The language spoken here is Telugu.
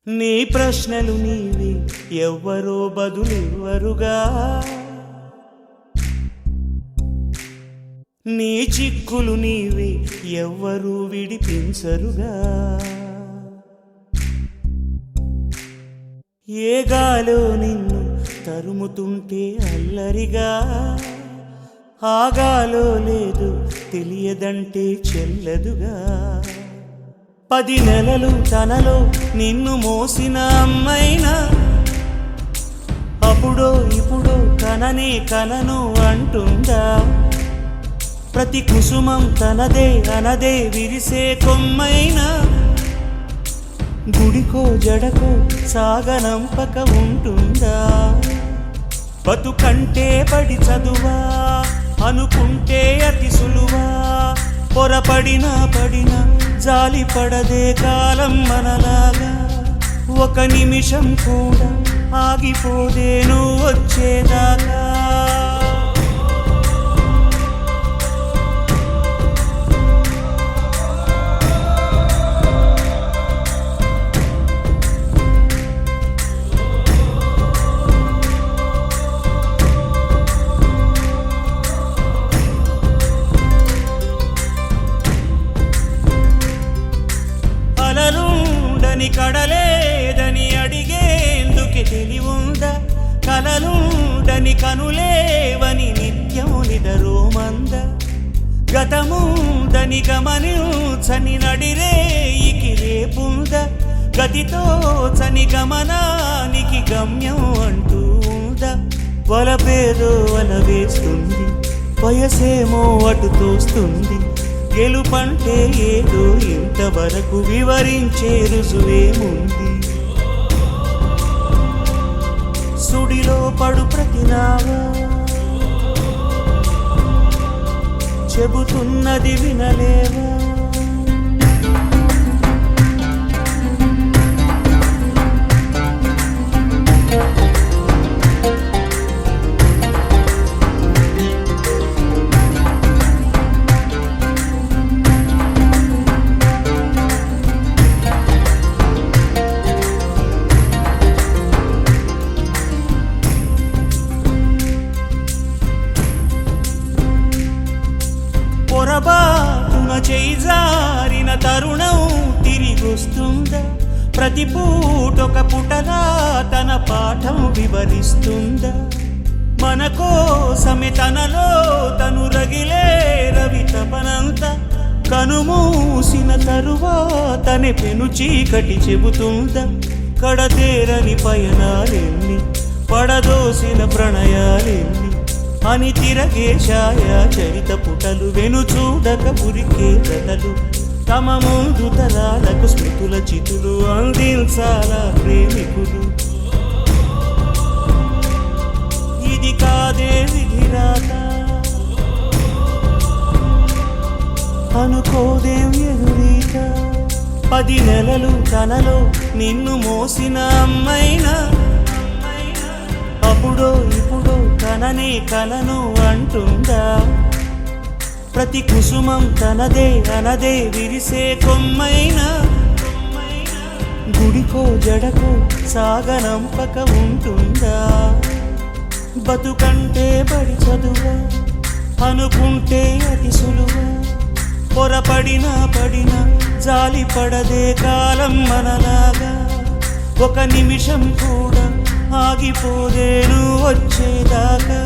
నీ ప్రశ్నలు నీవే ఎవ్వరో బదులెవ్వరుగా, నీ చిక్కులు నీవే ఎవ్వరూ విడిపించరుగా. ఏ గాలో నిన్ను తరుముతుంటే అల్లరిగా, ఆగాలో లేదు తెలియదంటే చెల్లదుగా. 10 నెలలు తనలో నిన్ను మోసిన అమ్మైనా అప్పుడో ఇప్పుడో కననే కనను అంటుందా. ప్రతి కుసుమం తనదే అనదే విరిసే కొమ్మైనా గుడికో జడకో సాగనంపక ఉంటుందా. బతుకంటే పడి చదువా అనుకుంటే అతి సులువా, పొరపడినా పడినా జాలి పడదే కాలం మనలాగా. ఒక నిమిషం కూడా ఆగిపోదే నువ్వు వచ్చేదాకా. కలలుండని కడలేదని అడిగేందుకే తెలివుందా, కలలుండని కనులేవని నిత్యం నిదరోమంద. గతముందని గమనించని నడిరేయికి రేపుందా, గతితో చని గమనానికి గమ్యం అంటూ ఉందా. వలపేదో వల వేస్తుంది, వయసేమో అటు తోస్తుంది. గెలుపంటే ఏదో ఇంతవరకు వివరించే రుజువేముంది. సుడిలో పడు ప్రతి నావా చెబుతున్నది వినలేవా. పొరబాటున చేజారిన తరుణం తిరిగొస్తుందా, ప్రతి పూటొక పుటలా తన పాఠం వివరిస్తుందా. మన కోసమే తనలో తను రగిలే రవి తపనంత, కనుమూసిన తరువాతనే పెను చీకటి చెబుతుందా. కడతేరని పయనాలెన్ని పడదోసిన ప్రణయాలెన్ని అని తిరగే ఛాయా చరిత పుటలు, వెను చూడక పురికే కథలు. తమ ముందు తరాలకు స్మృతుల చితులు అందించాలా ప్రేమికులు. ఇది కాదే విధిరాత అనుకోదేం ఎదురీత. 10 నెలలు తనలో నిన్ను మోసిన అమ్మైనా అప్పుడో ఇప్పుడో కననే కలను అంటుందా. ప్రతి కుసుమం తనదే అనదే విరిసే కొమ్మైనా గుడికో జడకో సాగనంపక ఉంటుందా. బతుకంటే బడి చదువా అనుకుంటే అతి సులువా, పొరపడినా పడినా జాలి పడదే కాలం మనలాగా. ఒక నిమిషం కూడా ఆగిపోదే నువ్వు వచ్చేదాకా.